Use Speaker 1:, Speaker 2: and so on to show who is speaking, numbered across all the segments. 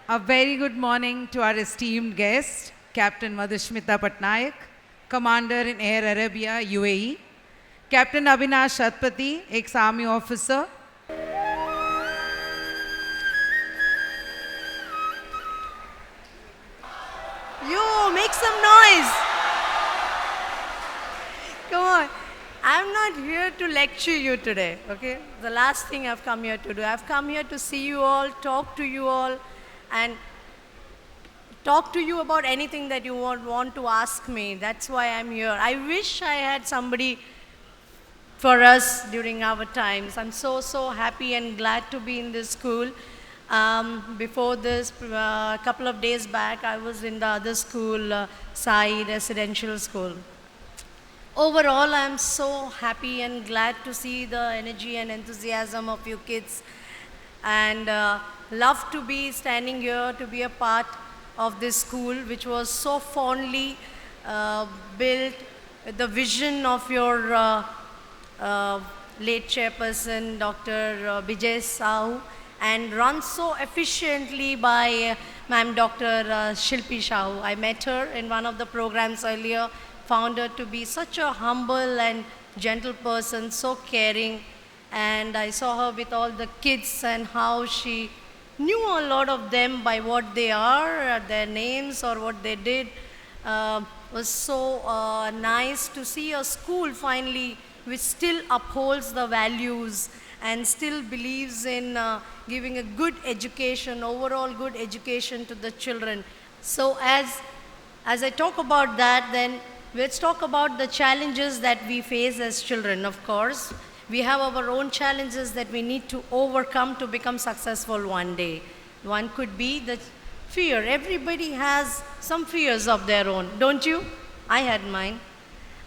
Speaker 1: A very good morning to our esteemed guest, Captain Madhushmita Patnaik, Commander in Air Arabia, UAE, Captain Avinash Shatpathy, ex-Army officer,
Speaker 2: You make some noise. Come on. I'm not here to lecture you today, okay? The last thing I've come here to do. I've come here to see you all, talk to you all, and talk to you about anything that you want to ask me. That's why I'm here. I wish I had somebody for us during our times. I'm so happy and glad to be in this school. Before this, a couple of days back, I was in the other school, Sai Residential School. Overall, I'm so happy and glad to see the energy and enthusiasm of you kids, and love to be standing here to be a part of this school, which was so fondly built with the vision of your late chairperson, Dr. Bijay Sahu, and run so efficiently by Ma'am Dr. Shilpi Sahu. I met her in one of the programs earlier, found her to be such a humble and gentle person, so caring, and I saw her with all the kids and how she knew a lot of them by what they are, their names or what they did. Was so nice to see a school finally which still upholds the values and still believes in giving a good education, overall good education to the children. So as I talk about that, then let's talk about the challenges that we face as children, of course. We have our own challenges that we need to overcome to become successful one day. One could be the fear. Everybody has some fears of their own, don't you? I had mine.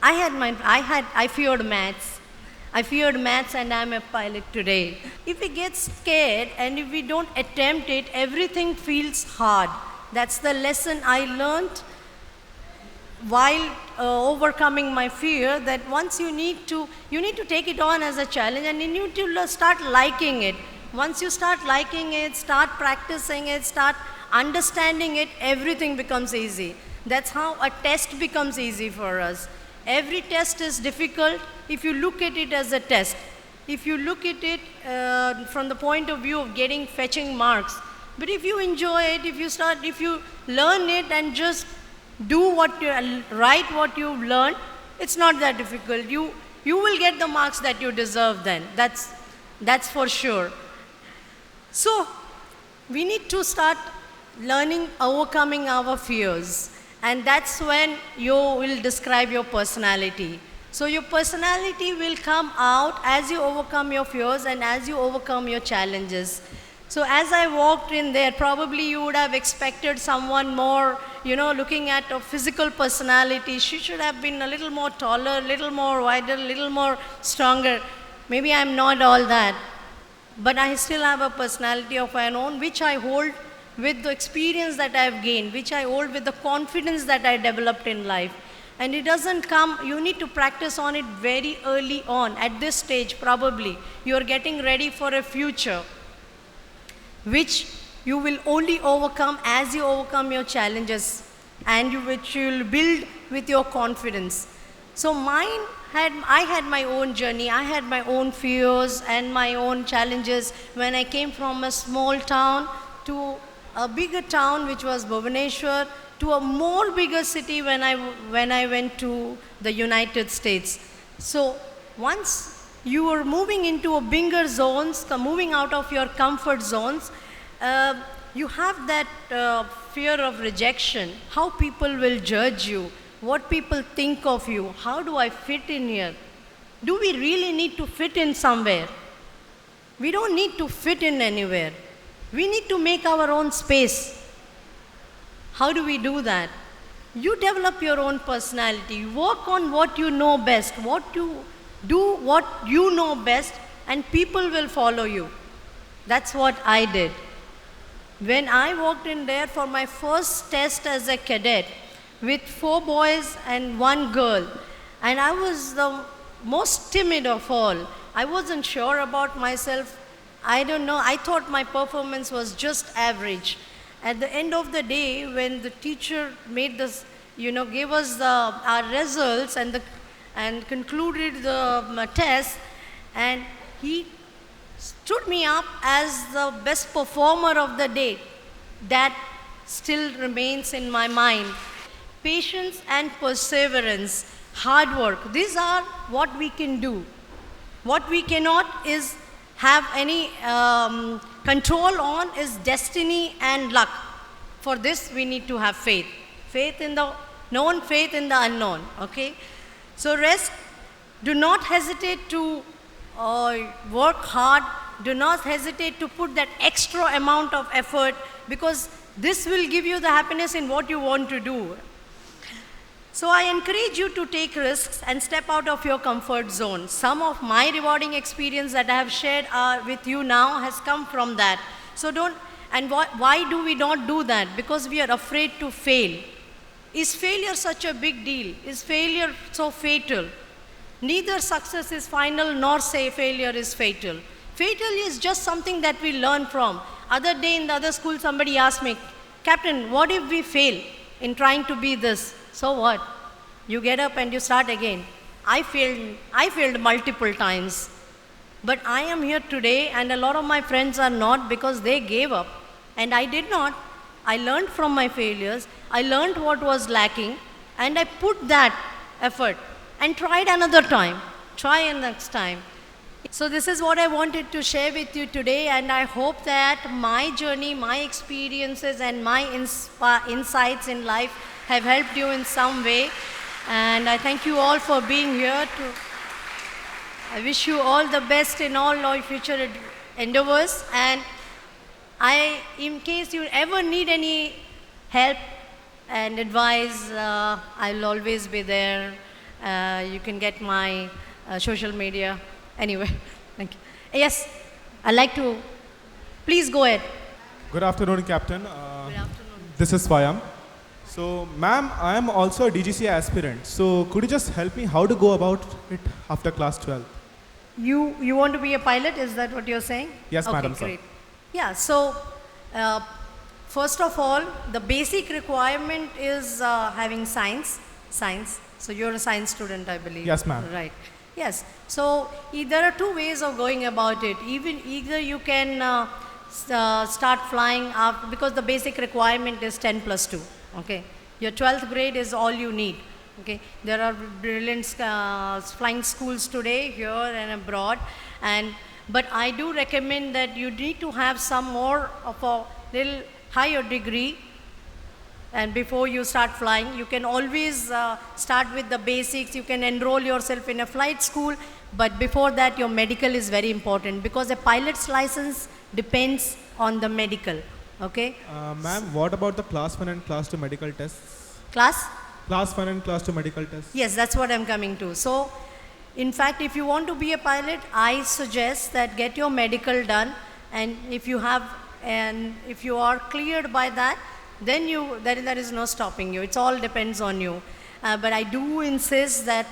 Speaker 2: I feared maths. I feared maths and I'm a pilot today. If we get scared and if we don't attempt it, everything feels hard. That's the lesson I learned while overcoming my fear, that once you need to take it on as a challenge, and you need to start liking it. Once you start liking it, start practicing it, start understanding it, everything becomes easy. That's how a test becomes easy for us. Every test is difficult if you look at it as a test. If you look at it from the point of view of fetching marks. But if you enjoy it, if you learn it and just do write what you've learned, it's not that difficult. You will get the marks that you deserve then. That's for sure. So we need to start learning, overcoming our fears. And that's when you will describe your personality. So your personality will come out as you overcome your fears and as you overcome your challenges. So as I walked in there, probably you would have expected someone more, looking at a physical personality. She should have been a little more taller, a little more wider, a little more stronger. Maybe I'm not all that. But I still have a personality of my own, which I hold with the experience that I've gained, which I hold with the confidence that I developed in life. And it doesn't come, you need to practice on it very early on. At this stage, probably, you're getting ready for a future, which you will only overcome as you overcome your challenges, and which you will build with your confidence. So I had my own journey, I had my own fears and my own challenges when I came from a small town to a bigger town, which was Bhubaneswar, to a more bigger city when I went to the United States. So once you are moving into a bigger zones, moving out of your comfort zones, you have that fear of rejection, how people will judge you, what people think of you, how do I fit in here? Do we really need to fit in somewhere? We don't need to fit in anywhere. We need to make our own space. How do we do that? You develop your own personality. Work on what you know best. What you know best, and people will follow you. That's what I did. When I walked in there for my first test as a cadet with 4 boys and 1 girl, and I was the most timid of all. I wasn't sure about myself. I don't know. I thought my performance was just average. at the end of the day, when the teacher made this, gave us our results and concluded the test, and he stood me up as the best performer of the day. That still remains in my mind. Patience and perseverance, hard work, these are what we can do. What we cannot is have any control on is destiny and luck. For this, we need to have faith. Faith in the known, faith in the unknown, okay? So rest, do not hesitate to work hard. Do not hesitate to put that extra amount of effort, because this will give you the happiness in what you want to do. So I encourage you to take risks and step out of your comfort zone. Some of my rewarding experience that I have shared with you now has come from that. So why do we not do that? Because we are afraid to fail. Is failure such a big deal? Is failure so fatal? Neither success is final nor say failure is fatal. Fatal is just something that we learn from. Other day in the other school, somebody asked me, Captain, what if we fail in trying to be this? So what? You get up and you start again. I failed multiple times. But I am here today, and a lot of my friends are not, because they gave up. And I did not. I learned from my failures. I learned what was lacking, and I put that effort and tried another time. Try next time. So this is what I wanted to share with you today, and I hope that my journey, my experiences, and my insights in life have helped you in some way. And I thank you all for being here. I wish you all the best in all your future endeavors. And in case you ever need any help and advice, I'll always be there. You can get my social media. Anyway, thank you. Yes, I'd like to, please go ahead.
Speaker 3: Good afternoon, Captain.
Speaker 2: Good afternoon.
Speaker 3: This is Swayam. So, ma'am, I am also a DGC aspirant. So, could you just help me how to go about it after class 12?
Speaker 2: You want to be a pilot? Is that what you're saying?
Speaker 3: Yes,
Speaker 2: okay,
Speaker 3: madam,
Speaker 2: great.
Speaker 3: sir.
Speaker 2: Yeah, so first of all, the basic requirement is having science. So you're a science student, I believe.
Speaker 3: Yes, ma'am.
Speaker 2: Right. Yes. So there are two ways of going about it. Either you can start flying up, because the basic requirement is 10 plus 2. Okay. Your 12th grade is all you need. Okay. There are brilliant flying schools today here and abroad, but I do recommend that you need to have some more of a little higher degree. And before you start flying, you can always start with the basics. You can enroll yourself in a flight school, but before that, your medical is very important, because a pilot's license depends on the medical. Okay?
Speaker 3: Ma'am, what about the class 1 and class 2 medical tests?
Speaker 2: Class
Speaker 3: 1 and class 2 medical tests?
Speaker 2: Yes, that's what I'm coming to. So, in fact, if you want to be a pilot, I suggest that get your medical done, and if you are cleared by that, then there is no stopping you. It all depends on you. But I do insist that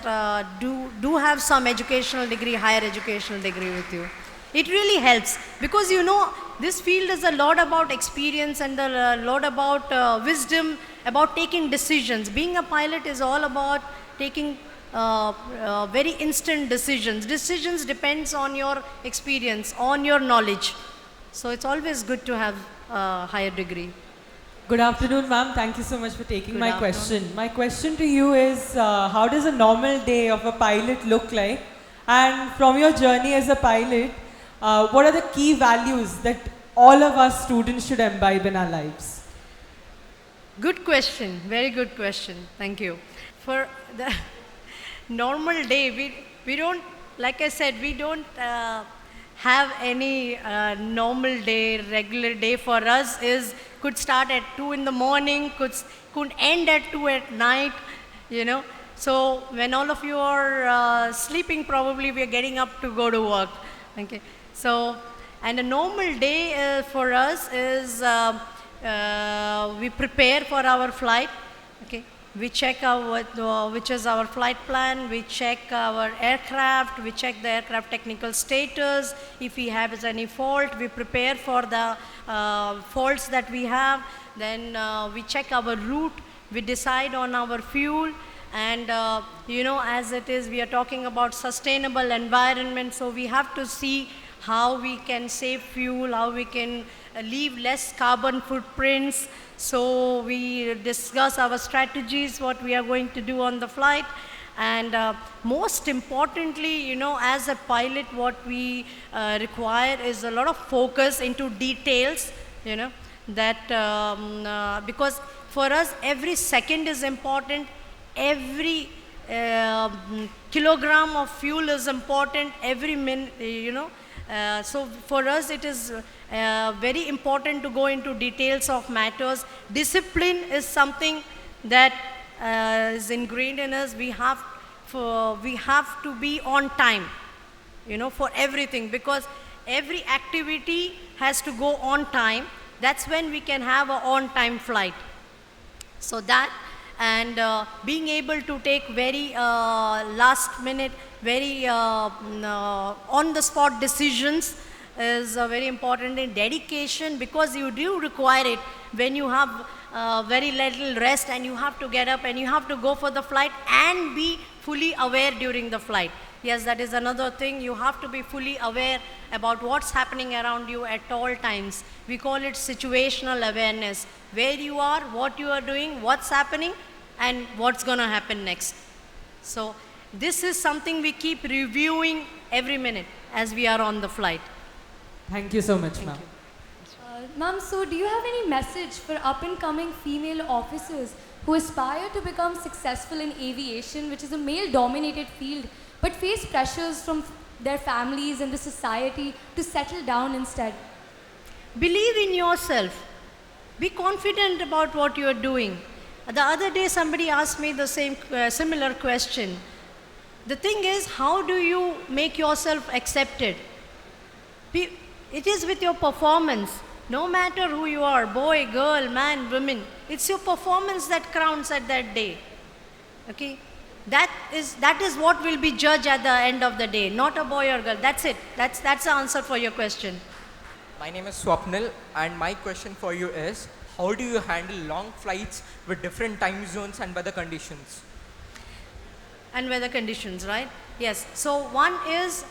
Speaker 2: do have some educational degree, higher educational degree with you. It really helps, because this field is a lot about experience and a lot about wisdom, about taking decisions. Being a pilot is all about taking very instant decisions. Decisions depends on your experience, on your knowledge. So it's always good to have a higher degree.
Speaker 4: Good afternoon, ma'am. Thank you so much for taking
Speaker 2: Good
Speaker 4: my
Speaker 2: afternoon.
Speaker 4: question. My question to you is, how does a normal day of a pilot look like? And from your journey as a pilot, what are the key values that all of us students should imbibe in our lives?
Speaker 2: Good question. Very good question. Thank you. For the normal day, we don't, like I said, we don't have any normal day, regular day. For us could start at 2 in the morning, could end at 2 at night, So when all of you are sleeping, probably we are getting up to go to work. Okay. So, and a normal day for us is we prepare for our flight. Okay. We check which is our flight plan, we check our aircraft, we check the aircraft technical status. If we have any fault, we prepare for the faults that we have. Then we check our route, we decide on our fuel. And you know, as it is, we are talking about sustainable environment, so we have to see how we can save fuel, how we can leave less carbon footprints. So we discuss our strategies, what we are going to do on the flight. And most importantly, you know, as a pilot, what we require is a lot of focus into details, you know, that because for us, every second is important, every kilogram of fuel is important, every minute, you know. So for us, it is very important to go into details of matters. Discipline is something that is ingrained in us. We have to be on time, you know, for everything, because every activity has to go on time. That's when we can have an on-time flight. So that, and being able to take very last minute, very on-the-spot decisions is very important. In dedication, because you do require it when you have very little rest and you have to get up and you have to go for the flight and be fully aware during the flight. Yes, that is another thing. You have to be fully aware about what's happening around you at all times. We call it situational awareness. Where you are, what you are doing, what's happening, and what's going to happen next. So this is something we keep reviewing every minute as we are on the flight.
Speaker 4: Thank you so much, ma'am.
Speaker 5: Ma'am, so do you have any message for up-and-coming female officers who aspire to become successful in aviation, which is a male-dominated field, but face pressures from their families and the society to settle down instead?
Speaker 2: Believe in yourself. Be confident about what you are doing. The other day, somebody asked me the same similar question. The thing is, how do you make yourself accepted? It is with your performance. No matter who you are, boy, girl, man, woman, it's your performance that counts at that day. Okay? That is what will be judged at the end of the day, not a boy or girl. That's it. That's the answer for your question.
Speaker 6: My name is Swapnil, and my question for you is, how do you handle long flights with different time zones and weather conditions?
Speaker 2: And weather conditions, right? Yes. So one is,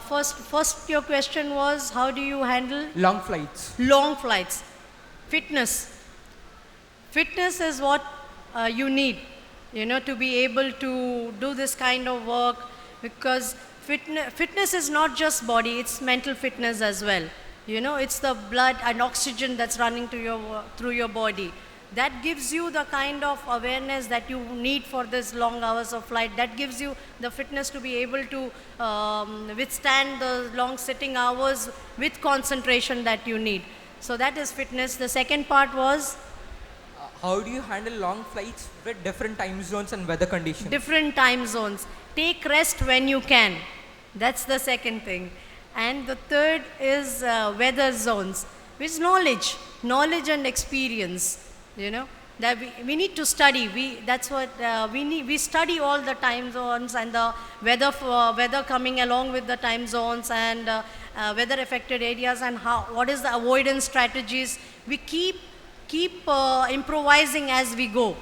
Speaker 2: first your question was, how do you handle?
Speaker 6: Long flights.
Speaker 2: Long flights. Fitness. Fitness is what you need, you know, to be able to do this kind of work, because fitness is not just body, it's mental fitness as well. You know, it's the blood and oxygen that's running through your body. That gives you the kind of awareness that you need for this long hours of flight. That gives you the fitness to be able to withstand the long sitting hours with concentration that you need. So that is fitness. The second part was?
Speaker 6: How do you handle long flights with different time zones and weather conditions?
Speaker 2: Different time zones. Take rest when you can. That's the second thing. And the third is weather zones, which is knowledge and experience. You know, that we need to study. That's what we need. We study all the time zones and the weather coming along with the time zones and weather affected areas, and what is the avoidance strategies. We keep improvising as we go.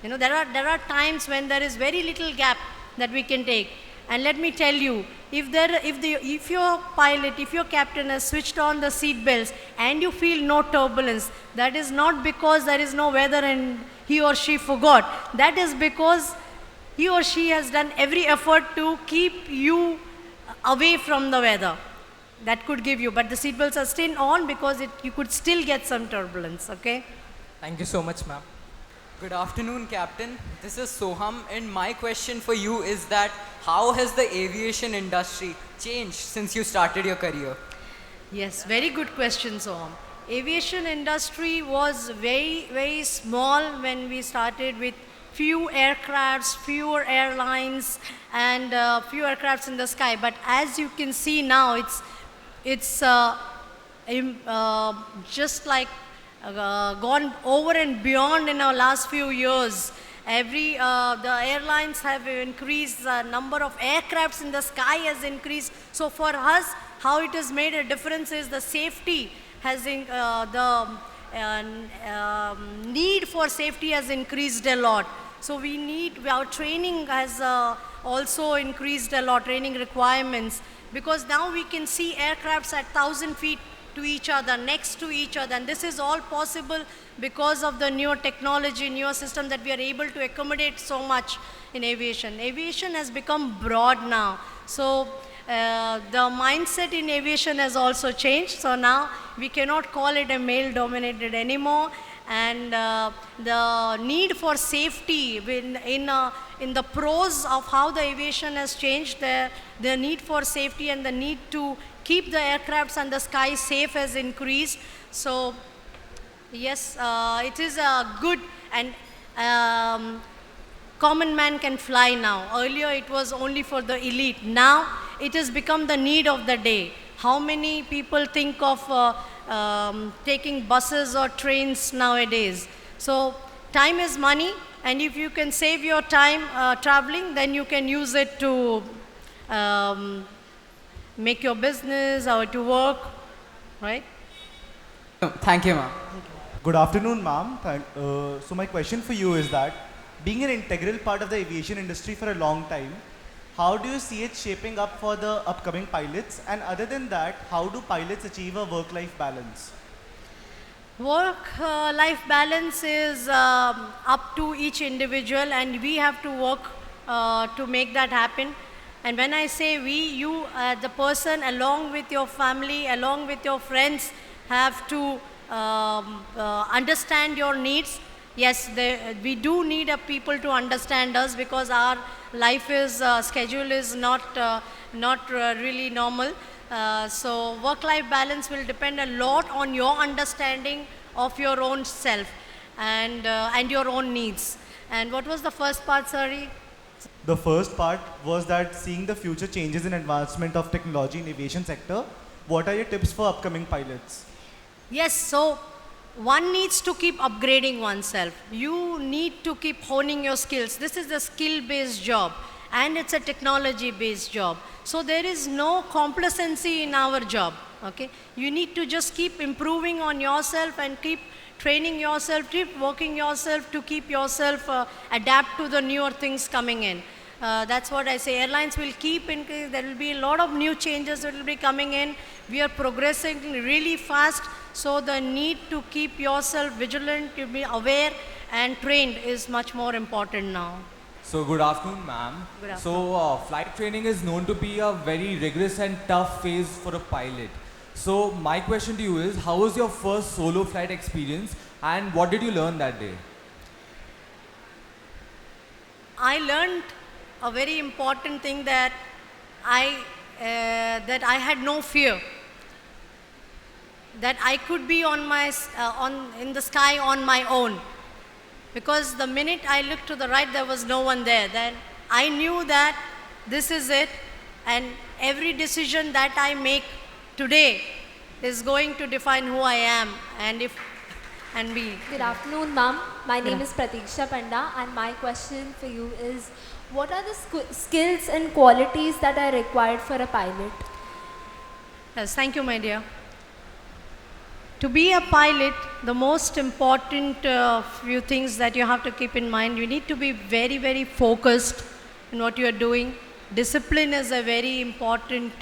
Speaker 2: You know, there are times when there is very little gap that we can take. And let me tell you, if your pilot, if your captain has switched on the seat belts and you feel no turbulence, that is not because there is no weather and he or she forgot. That is because he or she has done every effort to keep you away from the weather. That could give you, but the seat belts are still on because you could still get some turbulence, okay?
Speaker 6: Thank you so much, ma'am.
Speaker 7: Good afternoon, Captain. This is Soham, and my question for you is that how has the aviation industry changed since you started your career?
Speaker 2: Yes, very good question, Soham. Aviation industry was very, very small when we started, with few aircrafts, fewer airlines, and few aircrafts in the sky. But as you can see now, it's just like gone over and beyond in our last few years. The airlines have increased, the number of aircrafts in the sky has increased. So for us, how it has made a difference is the safety has, need for safety has increased a lot. So our training has also increased a lot, training requirements, because now we can see aircrafts at 1,000 feet to each other, next to each other, and this is all possible because of the newer technology, newer system that we are able to accommodate so much in aviation. Aviation has become broad now, so the mindset in aviation has also changed. So now we cannot call it a male-dominated anymore, and the need for safety in the pros of how the aviation has changed, the need for safety and the need to keep the aircrafts and the sky safe has increased. So yes, it is a good, and common man can fly now. Earlier it was only for the elite. Now it has become the need of the day. How many people think of taking buses or trains nowadays? So time is money, and if you can save your time traveling, then you can use it to make your business or to work, right?
Speaker 7: Thank you, ma'am.
Speaker 8: Good afternoon, ma'am. So my question for you is that, being an integral part of the aviation industry for a long time, how do you see it shaping up for the upcoming pilots? And other than that, how do pilots achieve a work-life balance?
Speaker 2: Work-life balance is up to each individual, and we have to work to make that happen. And when I say we, you, the person, along with your family, along with your friends, have to understand your needs. Yes, we do need people to understand us, because our life schedule is not really normal. So work-life balance will depend a lot on your understanding of your own self and your own needs. And what was the first part, sorry?
Speaker 8: The first part was that, seeing the future changes in advancement of technology in aviation sector, what are your tips for upcoming pilots?
Speaker 2: Yes, so one needs to keep upgrading oneself. You need to keep honing your skills. This is a skill-based job, and it's a technology-based job. So there is no complacency in our job, okay? You need to just keep improving on yourself and keep training yourself, keep working yourself to keep yourself adapt to the newer things coming in. That's what I say. Airlines will keep increasing. There will be a lot of new changes that will be coming in. We are progressing really fast. So the need to keep yourself vigilant, to be aware and trained is much more important now.
Speaker 9: So good afternoon, ma'am.
Speaker 2: Good afternoon.
Speaker 9: So flight training is known to be a very rigorous and tough phase for a pilot. So my question to you is, how was your first solo flight experience, and what did you learn that day?
Speaker 2: I learned a very important thing, that I had no fear. That I could be in the sky on my own, because the minute I looked to the right, there was no one there. Then I knew that this is it, and every decision that I make today is going to define who I am and be.
Speaker 5: Good afternoon, ma'am. My name is Pratiksha Panda, and my question for you is, what are the skills and qualities that are required for a pilot?
Speaker 2: Yes, thank you, my dear. To be a pilot, the most important few things that you have to keep in mind, you need to be very, very focused in what you are doing. Discipline is a very important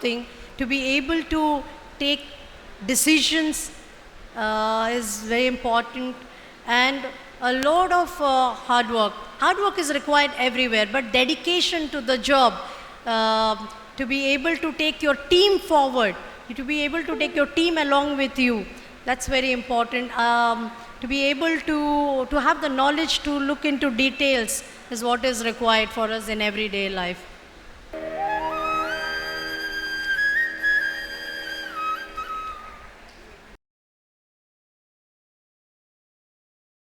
Speaker 2: thing. To be able to take decisions is very important, and a lot of hard work. Hard work is required everywhere, but dedication to the job, to be able to take your team forward, to be able to take your team along with you, that's very important. To be able to have the knowledge to look into details is what is required for us in everyday life.